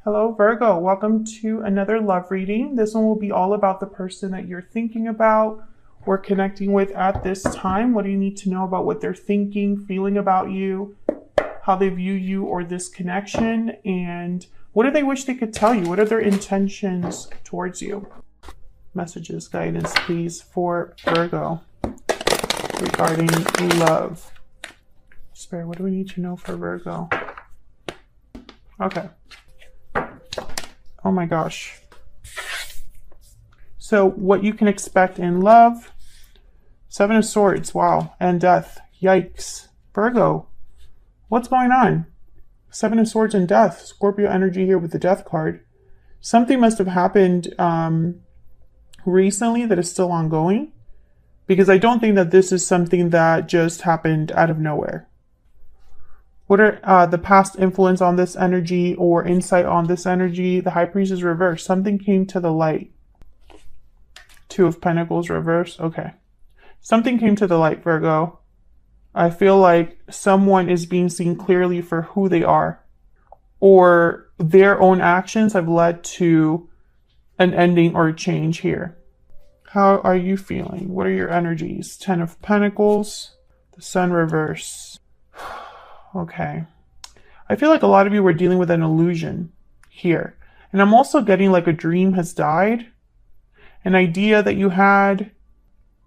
Hello, Virgo. Welcome to another love reading. This one will be all about the person that you're thinking about or connecting with at this time. What do you need to know about what they're thinking, feeling about you, how they view you or this connection, and what do they wish they could tell you? What are their intentions towards you? Messages, guidance, please, for Virgo regarding love. Spirit, what do we need to know for Virgo? Okay. Oh my gosh. So what you can expect in love, Seven of Swords, wow, and death, yikes. Virgo, what's going on? Seven of Swords and death, Scorpio energy here with the death card. Something must have happened recently that is still ongoing, because I don't think that this is something that just happened out of nowhere. What are the past influence on this energy or insight on this energy? The High Priestess reverse. Something came to the light. Two of Pentacles reverse. Okay. Something came to the light, Virgo. I feel like someone is being seen clearly for who they are, or their own actions have led to an ending or a change here. How are you feeling? What are your energies? Ten of Pentacles, the Sun reverse. Okay. I feel like a lot of you were dealing with an illusion here. And I'm also getting like a dream has died. An idea that you had,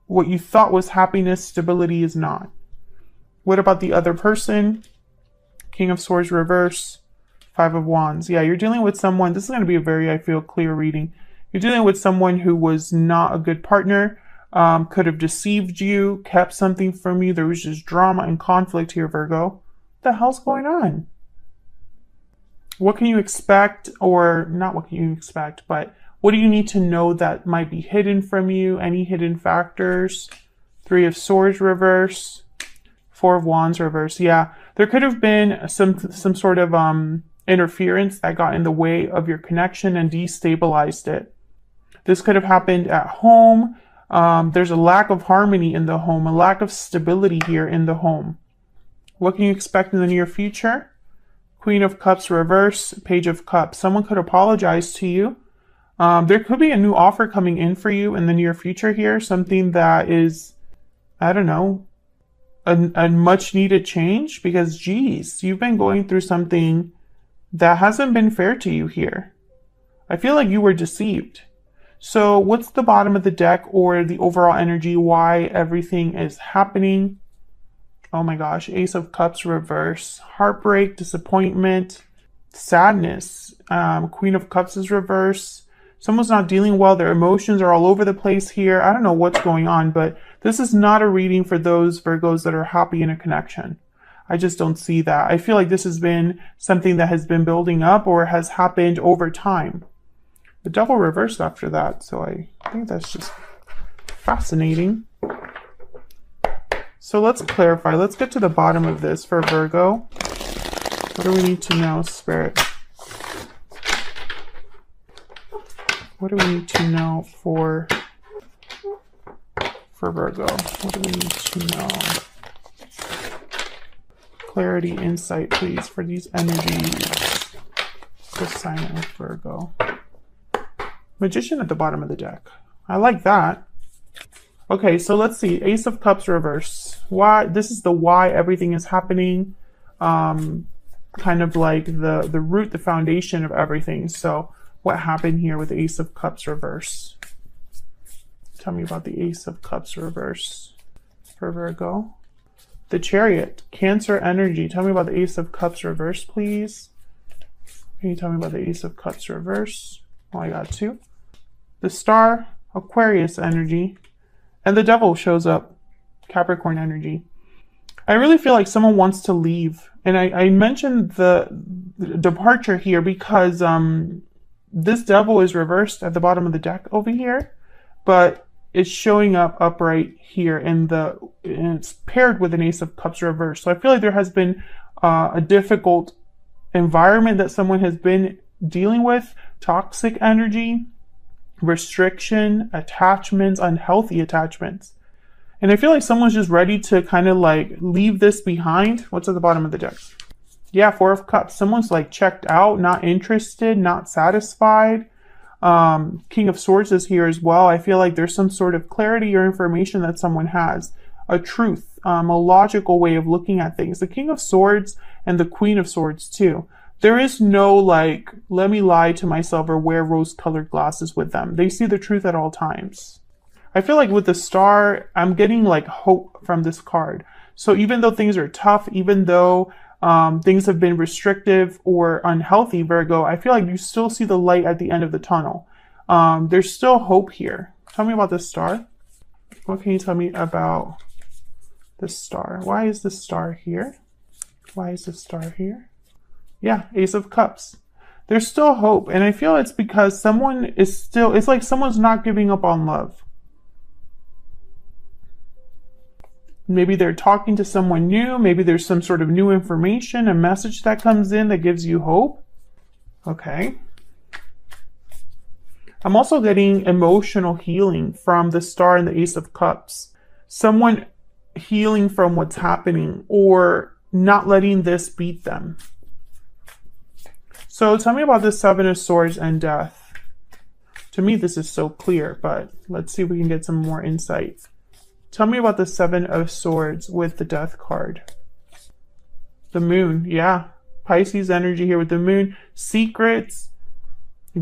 what you thought was happiness, stability is not. What about the other person? King of Swords reverse, Five of Wands. Yeah, you're dealing with someone. This is going to be a very, I feel, clear reading. You're dealing with someone who was not a good partner, could have deceived you, kept something from you. There was just drama and conflict here, Virgo. What the hell's going on? What can you expect, or not what can you expect, but what do you need to know that might be hidden from you? Any hidden factors? Three of Swords reverse, Four of Wands reverse. Yeah, there could have been some sort of interference that got in the way of your connection and destabilized it. This could have happened at home. There's a lack of harmony in the home, a lack of stability here in the home. What can you expect in the near future? Queen of Cups reverse, Page of Cups. Someone could apologize to you. There could be a new offer coming in for you in the near future here. Something that is, I don't know, a much needed change, because geez, you've been going through something that hasn't been fair to you here. I feel like you were deceived. So what's the bottom of the deck or the overall energy? Why everything is happening? Oh my gosh, Ace of Cups reverse, heartbreak, disappointment, sadness. Queen of Cups is reverse. Someone's not dealing well. Their emotions are all over the place here. I don't know what's going on, but this is not a reading for those Virgos that are happy in a connection. I just don't see that. I feel like this has been something that has been building up or has happened over time. The Devil reversed after that, so I think that's just fascinating. So let's clarify. Let's get to the bottom of this for Virgo. What do we need to know, Spirit? What do we need to know for Virgo? What do we need to know? Clarity, insight, please, for these energies. The sign of Virgo. Magician at the bottom of the deck. I like that. Okay, so let's see. Ace of Cups reverse. Why? This is the why everything is happening. Kind of like the root, the foundation of everything. So what happened here with the Ace of Cups reverse? Tell me about the Ace of Cups reverse for Virgo. The Chariot, Cancer energy. Tell me about the Ace of Cups reverse, please. Can you tell me about the Ace of Cups reverse? Oh, I got two. The Star, Aquarius energy. And the Devil shows up, Capricorn energy. I really feel like someone wants to leave. And I mentioned the departure here because this Devil is reversed at the bottom of the deck over here, but it's showing up upright here and it's paired with an Ace of Cups reversed. So I feel like there has been a difficult environment that someone has been dealing with, toxic energy, restriction, attachments, unhealthy attachments. And I feel like someone's just ready to kind of like leave this behind. What's at the bottom of the deck? Yeah, Four of Cups. Someone's like checked out, not interested, not satisfied. King of Swords is here as well. I feel like there's some sort of clarity or information that someone has, a truth, a logical way of looking at things. The King of Swords and the Queen of Swords too. There is no like, let me lie to myself or wear rose-colored glasses with them. They see the truth at all times. I feel like with the Star, I'm getting like hope from this card. So even though things are tough, even though things have been restrictive or unhealthy, Virgo, I feel like you still see the light at the end of the tunnel. There's still hope here. Tell me about the Star. What can you tell me about the Star? Why is the Star here? Why is the Star here? Yeah, Ace of Cups. There's still hope. And I feel it's because someone is still, it's like someone's not giving up on love. Maybe they're talking to someone new. Maybe there's some sort of new information, a message that comes in that gives you hope. Okay. I'm also getting emotional healing from the Star and the Ace of Cups. Someone healing from what's happening or not letting this beat them. So tell me about the Seven of Swords and Death. To me, this is so clear, but let's see if we can get some more insight. Tell me about the Seven of Swords with the Death card. The Moon, yeah. Pisces energy here with the Moon. Secrets,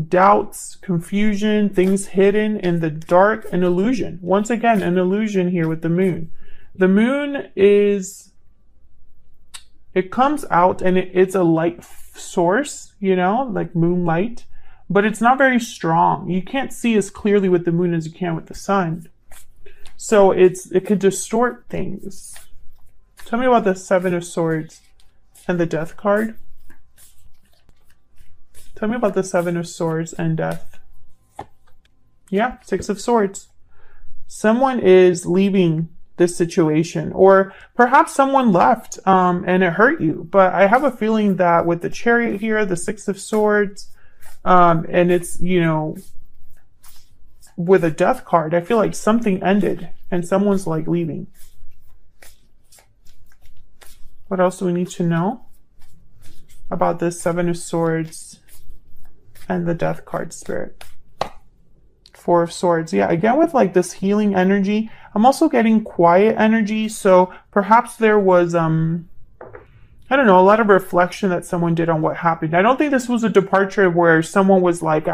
doubts, confusion, things hidden in the dark, an illusion. Once again, an illusion here with the Moon. The Moon is, it comes out and it's a light source, you know, like moonlight, but it's not very strong. You can't see as clearly with the Moon as you can with the Sun. So it could distort things. Tell me about the Seven of Swords and the Death card. Tell me about the Seven of Swords and Death. Yeah, Six of Swords. Someone is leaving this situation, or perhaps someone left and it hurt you. But I have a feeling that with the Chariot here, the Six of Swords, and it's, you know, with a Death card, I feel like something ended and someone's like leaving. What else do we need to know about this Seven of Swords and the Death card, Spirit? Four of Swords. Yeah, again with like this healing energy. I'm also getting quiet energy. So perhaps there was, I don't know, a lot of reflection that someone did on what happened. I don't think this was a departure where someone was like,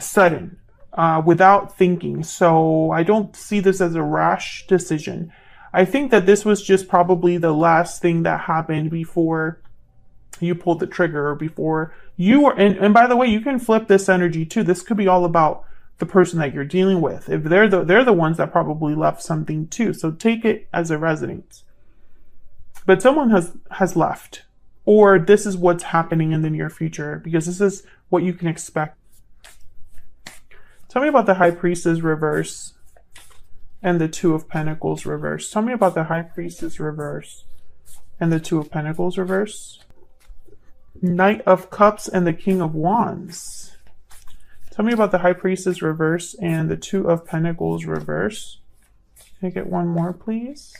sudden, without thinking. So I don't see this as a rash decision. I think that this was just probably the last thing that happened before you pulled the trigger, or before you were, and by the way, you can flip this energy too. This could be all about the person that you're dealing with. If they're the ones that probably left something too. So take it as a resonance. But someone has left, or this is what's happening in the near future, because this is what you can expect. Tell me about the High Priestess reverse and the Two of Pentacles reverse. Tell me about the High Priestess reverse and the Two of Pentacles reverse. Knight of Cups and the King of Wands. Tell me about the High Priestess reverse and the Two of Pentacles reverse. Can I get one more, please?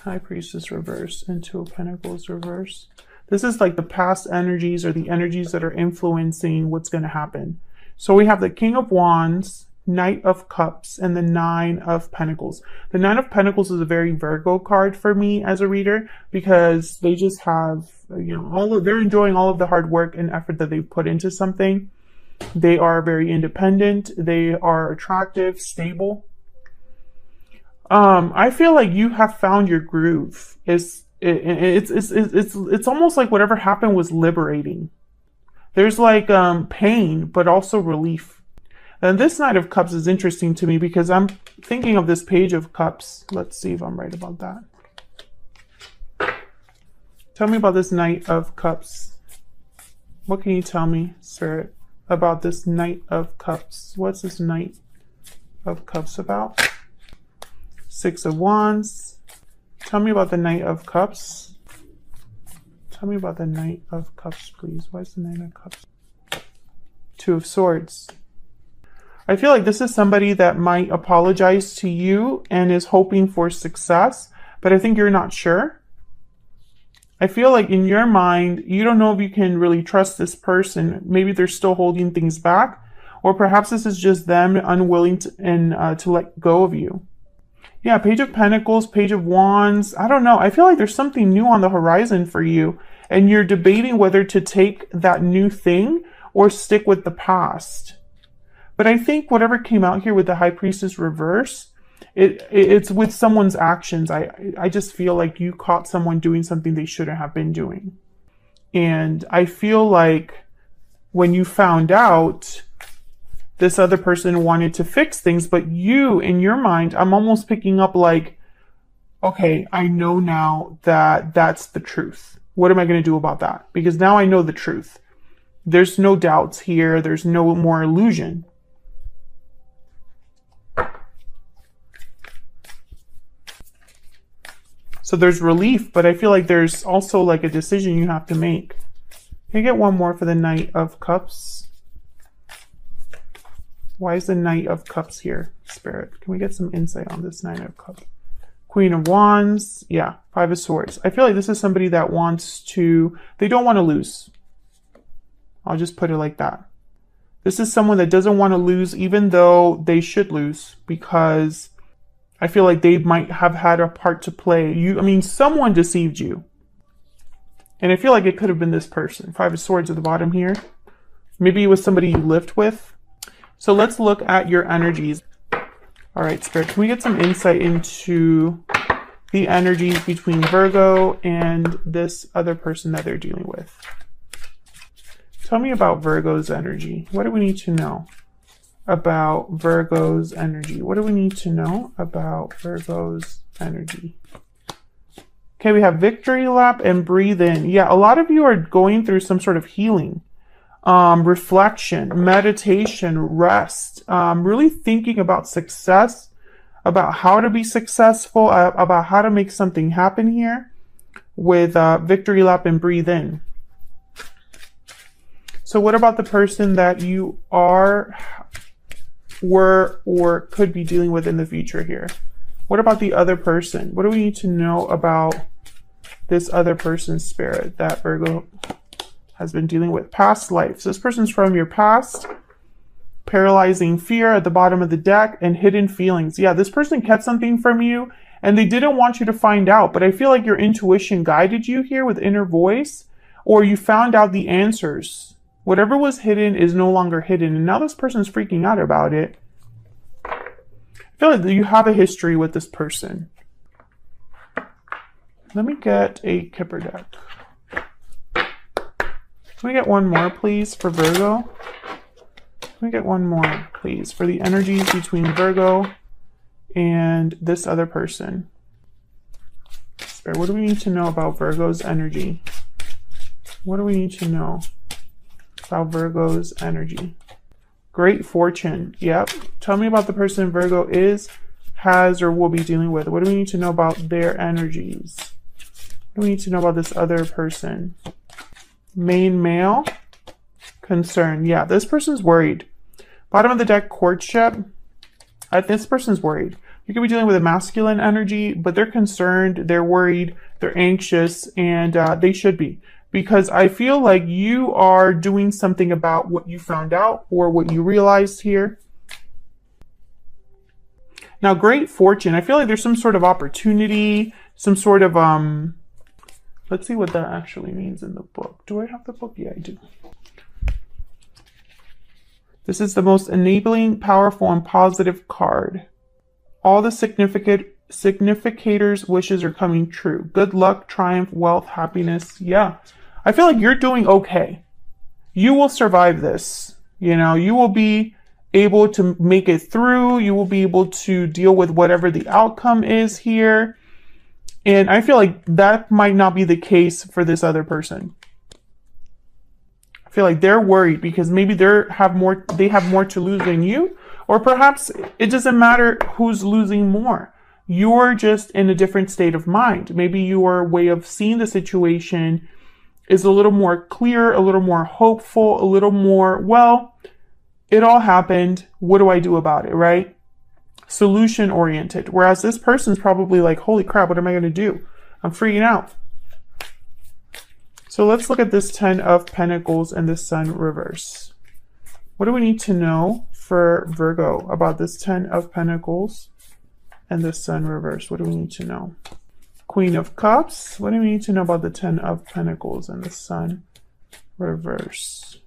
High Priestess reverse and Two of Pentacles reverse. This is like the past energies, or the energies that are influencing what's going to happen. So we have the King of Wands, Knight of Cups, and the Nine of Pentacles. The Nine of Pentacles is a very Virgo card for me as a reader, because they just have, you know, they're enjoying all of the hard work and effort that they've put into something. They are very independent. They are attractive, stable. I feel like you have found your groove. It's almost like whatever happened was liberating. There's like pain, but also relief. And this Knight of Cups is interesting to me because I'm thinking of this Page of Cups. Let's see if I'm right about that. Tell me about this Knight of Cups. What can you tell me, Spirit, about this Knight of Cups? What's this Knight of Cups about? Six of Wands. Tell me about the Knight of Cups. Tell me about the Knight of Cups, please. Why is the Knight of Cups? Two of Swords. I feel like this is somebody that might apologize to you and is hoping for success, but I think you're not sure. I feel like in your mind, you don't know if you can really trust this person. Maybe they're still holding things back, or perhaps this is just them unwilling to let go of you. Yeah, Page of Pentacles, Page of Wands. I don't know. I feel like there's something new on the horizon for you, and you're debating whether to take that new thing or stick with the past. But I think whatever came out here with the High Priestess reverse, it's with someone's actions. I just feel like you caught someone doing something they shouldn't have been doing. And I feel like when you found out, this other person wanted to fix things, but you, in your mind, I'm almost picking up like, okay, I know now that that's the truth. What am I going to do about that? Because now I know the truth. There's no doubts here. There's no more illusion. So there's relief, but I feel like there's also like a decision you have to make. Can I get one more for the Knight of Cups? Why is the Knight of Cups here, Spirit? Can we get some insight on this Knight of Cups? Queen of Wands. Yeah, Five of Swords. I feel like this is somebody that wants to, they don't want to lose. I'll just put it like that. This is someone that doesn't want to lose, even though they should lose, because I feel like they might have had a part to play. Someone deceived you. And I feel like it could have been this person. Five of Swords at the bottom here. Maybe it was somebody you lived with. So let's look at your energies. All right, Spirit, can we get some insight into the energies between Virgo and this other person that they're dealing with? Tell me about Virgo's energy. What do we need to know about Virgo's energy? What do we need to know about Virgo's energy? Okay, we have Victory Lap and Breathe In. Yeah, a lot of you are going through some sort of healing. Reflection, meditation, rest, really thinking about success, about how to be successful, about how to make something happen here with Victory Lap and Breathe In. So what about the person that you were, or could be dealing with in the future here? What about the other person? What do we need to know about this other person's spirit that Virgo has been dealing with? Past life. So this person's from your past. Paralyzing fear at the bottom of the deck, and hidden feelings. Yeah, this person kept something from you and they didn't want you to find out, but I feel like your intuition guided you here with inner voice, or you found out the answers. Whatever was hidden is no longer hidden, and now this person's freaking out about it. I feel like you have a history with this person. Let me get a Kipper deck. Can we get one more, please, for Virgo? Can we get one more, please, for the energies between Virgo and this other person? Spirit, what do we need to know about Virgo's energy? What do we need to know about Virgo's energy? Great fortune. Yep. Tell me about the person Virgo is, has, or will be dealing with. What do we need to know about their energies? What do we need to know about this other person? Main male. Concern. Yeah, this person's worried. Bottom of the deck, courtship. This person's worried. You could be dealing with a masculine energy, but they're concerned, they're worried, they're anxious, and they should be. Because I feel like you are doing something about what you found out or what you realized here. Now, great fortune. I feel like there's some sort of opportunity, some sort of, let's see what that actually means in the book. Do I have the book? Yeah, I do. This is the most enabling, powerful, and positive card. All the significators' wishes are coming true. Good luck, triumph, wealth, happiness. Yeah. I feel like you're doing okay. You will survive this. You know, you will be able to make it through. You will be able to deal with whatever the outcome is here. And I feel like that might not be the case for this other person. I feel like they're worried because maybe they have more to lose than you, or perhaps it doesn't matter who's losing more. You're just in a different state of mind. Maybe your way of seeing the situation is a little more clear, a little more hopeful, a little more, well, it all happened. What do I do about it, right? Solution oriented. Whereas this person's probably like, holy crap, what am I going to do? I'm freaking out. So let's look at this 10 of Pentacles and the Sun reverse. What do we need to know for Virgo about this 10 of Pentacles and the Sun reverse? What do we need to know? Queen of Cups. What do we need to know about the 10 of Pentacles and the Sun reverse?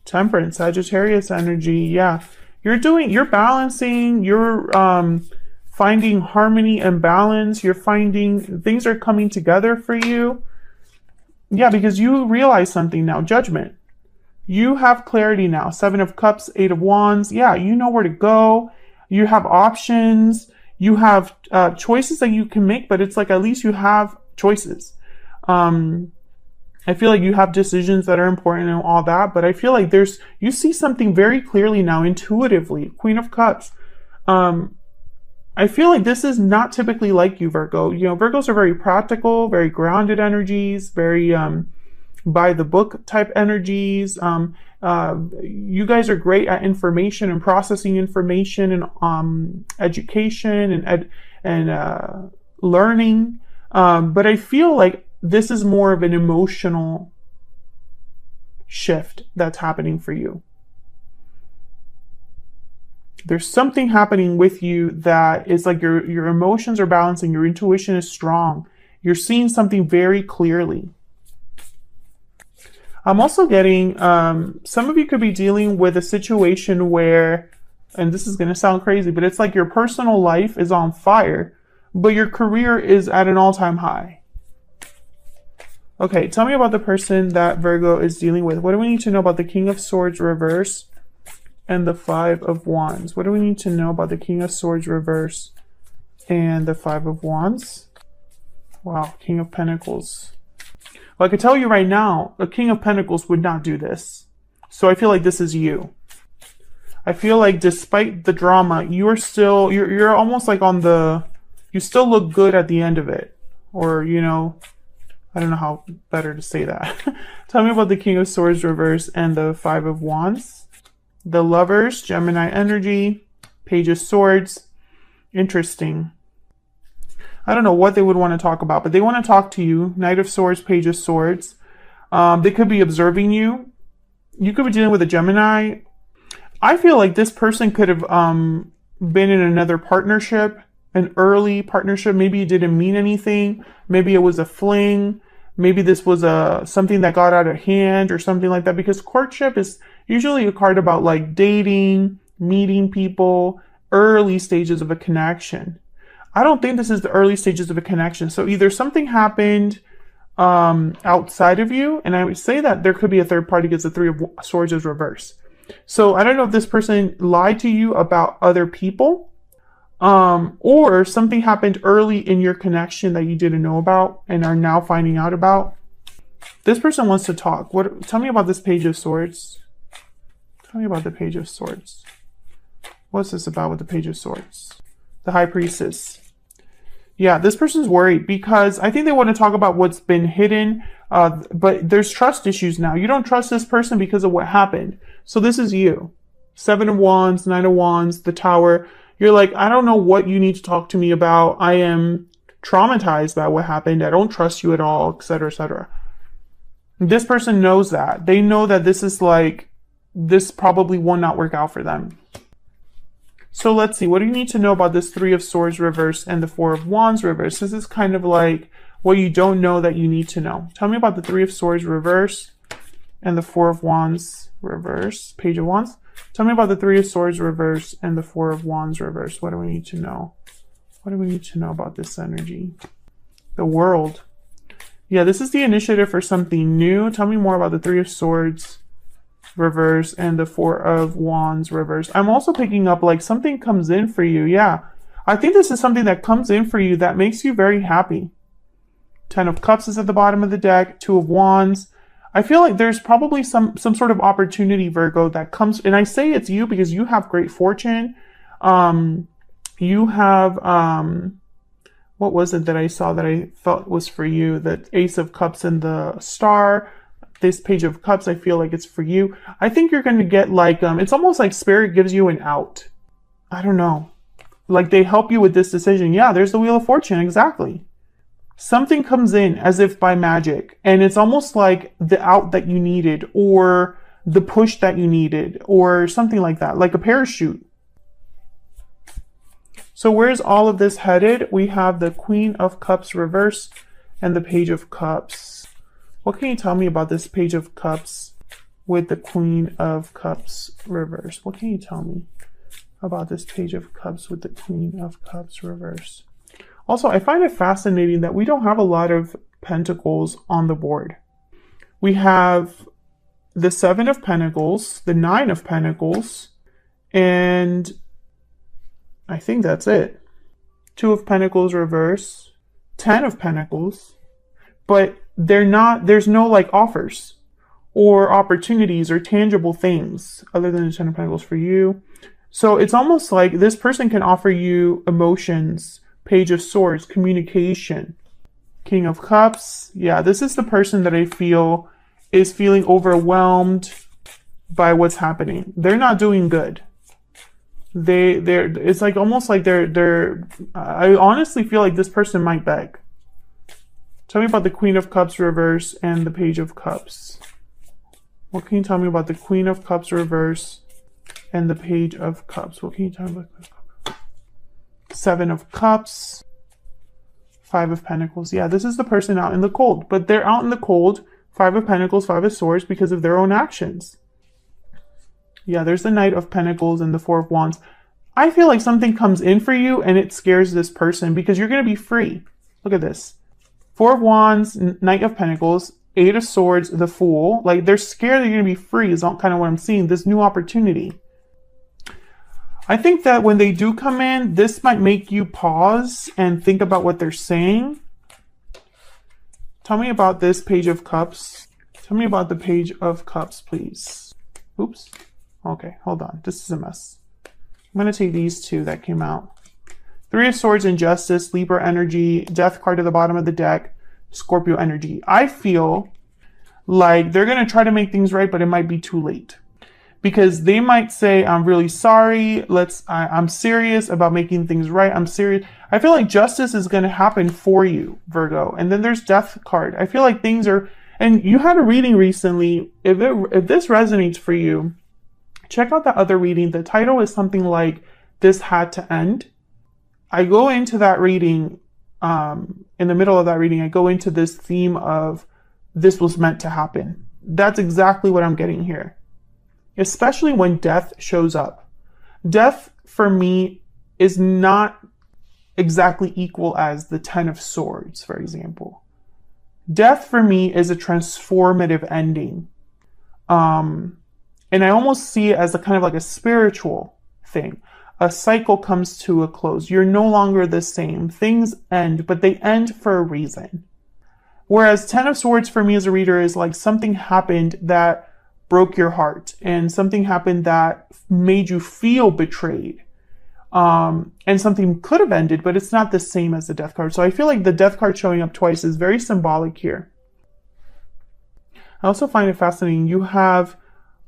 Temperance, Sagittarius energy. Yeah, you're balancing, you're finding harmony and balance. You're finding things are coming together for you. Yeah, because you realize something now. Judgment. You have clarity now. 7 of Cups, 8 of Wands. Yeah, you know where to go. You have options. You have choices that you can make, but it's like at least you have choices. I feel like you have decisions that are important and all that, but I feel like you see something very clearly now, intuitively. Queen of Cups. I feel like this is not typically like you, Virgo. You know, Virgos are very practical, very grounded energies, very by the book type energies. You guys are great at information and processing information and education and learning. But I feel like this is more of an emotional shift that's happening for you. There's something happening with you that is like your emotions are balancing, your intuition is strong. You're seeing something very clearly. I'm also getting, some of you could be dealing with a situation where, and this is going to sound crazy, but it's like your personal life is on fire, but your career is at an all-time high. Okay, tell me about the person that Virgo is dealing with. What do we need to know about the King of Swords reverse and the 5 of Wands? What do we need to know about the King of Swords reverse and the 5 of Wands? Wow, King of Pentacles. Well, I can tell you right now, the King of Pentacles would not do this. So I feel like this is you. I feel like despite the drama, you're almost like you still look good at the end of it. Or, you know, I don't know how better to say that. Tell me about the King of Swords reverse and the 5 of Wands. The Lovers, Gemini energy, Page of Swords. Interesting. I don't know what they would want to talk about, but they want to talk to you. Knight of Swords, Page of Swords. They could be observing you. You could be dealing with a Gemini. I feel like this person could have been in another partnership, an early partnership. Maybe it didn't mean anything. Maybe it was a fling. Maybe this was something that got out of hand or something like that. Because courtship is usually a card about like dating, meeting people, early stages of a connection. I don't think this is the early stages of a connection. So either something happened outside of you, and I would say that there could be a third party because the 3 of Swords is reverse. So I don't know if this person lied to you about other people, or something happened early in your connection that you didn't know about and are now finding out about. This person wants to talk. Tell me about this Page of Swords. Tell me about the Page of Swords. What's this about with the Page of Swords? The High Priestess. Yeah, this person's worried because I think they want to talk about what's been hidden, but there's trust issues now. You don't trust this person because of what happened. So this is you. 7 of Wands, 9 of Wands, the Tower. You're like, I don't know what you need to talk to me about. I am traumatized by what happened. I don't trust you at all, etc., etc. This person knows that. They know that this is like, this probably will not work out for them. So let's see, what do you need to know about this 3 of Swords reverse and the 4 of Wands reverse? This is kind of like what you don't know that you need to know. Tell me about the 3 of Swords reverse and the 4 of Wands reverse. Page of Wands. Tell me about the 3 of Swords reverse and the 4 of Wands reverse. What do we need to know? What do we need to know about this energy? The World. Yeah, this is the initiative for something new. Tell me more about the 3 of Swords reverse and the 4 of Wands reverse. I'm also picking up like something comes in for you. Yeah, I think this is something that comes in for you that makes you very happy. 10 of Cups is at the bottom of the deck. 2 of Wands. I feel like there's probably some sort of opportunity, Virgo, that comes, and I say it's you because you have great fortune. You have what was it that I saw that I felt was for you? The Ace of Cups and the Star. this Page of Cups, I feel like it's for you. I think you're going to get like, it's almost like Spirit gives you an out. I don't know. Like they help you with this decision. Yeah, there's the Wheel of Fortune. Exactly. Something comes in as if by magic, and it's almost like the out that you needed, or the push that you needed, or something like that, like a parachute. So where's all of this headed? We have the Queen of Cups reverse and the Page of Cups. What can you tell me about this Page of Cups with the Queen of Cups reverse? What can you tell me about this Page of Cups with the Queen of Cups reverse? Also, I find it fascinating that we don't have a lot of pentacles on the board. We have the 7 of Pentacles, the 9 of Pentacles, and I think that's it. 2 of Pentacles reverse, 10 of Pentacles, but there's no like offers or opportunities or tangible things other than the 10 of Pentacles for you. So it's almost like this person can offer you emotions. Page of Swords, communication. King of Cups. Yeah, this is the person that I feel is feeling overwhelmed by what's happening. They're not doing good. It's like almost like I honestly feel like this person might beg. Tell me about the Queen of Cups reverse and the Page of Cups. What can you tell me about the Queen of Cups reverse and the Page of Cups? What can you tell me about the 7 of Cups, 5 of Pentacles. Yeah, this is the person out in the cold, but they're out in the cold, 5 of Pentacles, 5 of Swords, because of their own actions. Yeah, there's the Knight of Pentacles and the 4 of Wands. I feel like something comes in for you and it scares this person because you're going to be free. Look at this. 4 of Wands, Knight of Pentacles, 8 of Swords, the Fool. Like they're scared that you're going to be free is kind of what I'm seeing. This new opportunity. I think that when they do come in, this might make you pause and think about what they're saying. Tell me about this Page of Cups. Tell me about the Page of Cups, please. Oops. Okay, hold on. This is a mess. I'm going to take these two that came out. 3 of Swords and Justice, Libra energy, Death card at the bottom of the deck, Scorpio energy. I feel like they're going to try to make things right, but it might be too late. Because they might say, I'm really sorry. I'm serious about making things right. I'm serious. I feel like justice is going to happen for you, Virgo. And then there's Death card. I feel like things are, and you had a reading recently. If this resonates for you, check out that other reading. The title is something like This Had to End. I go into that reading, in the middle of that reading, I go into this theme of this was meant to happen. That's exactly what I'm getting here. Especially when death shows up. Death, for me, is not exactly equal as the 10 of Swords, for example. Death, for me, is a transformative ending. And I almost see it as a kind of like a spiritual thing. A cycle comes to a close. You're no longer the same. Things end, but they end for a reason. Whereas 10 of Swords, for me as a reader, is like something happened that broke your heart, and something happened that made you feel betrayed. And something could have ended, but it's not the same as the Death card. So I feel like the Death card showing up twice is very symbolic here. I also find it fascinating. You have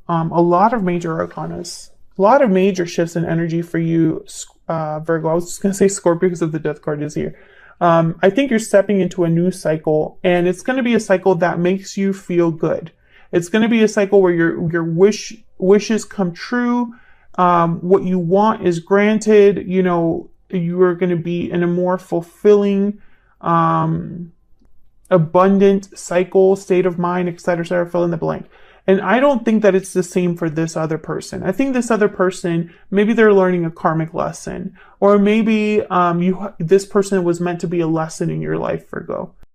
a lot of major arcanas, a lot of major shifts in energy for you, Virgo. I was just going to say Scorpio because of the Death card is here. I think you're stepping into a new cycle, and it's going to be a cycle that makes you feel good. It's going to be a cycle where your wishes come true. What you want is granted. You know, you are going to be in a more fulfilling, abundant cycle, state of mind, etc., fill in the blank. And I don't think that it's the same for this other person. I think this other person, maybe they're learning a karmic lesson, or maybe this person was meant to be a lesson in your life, Virgo.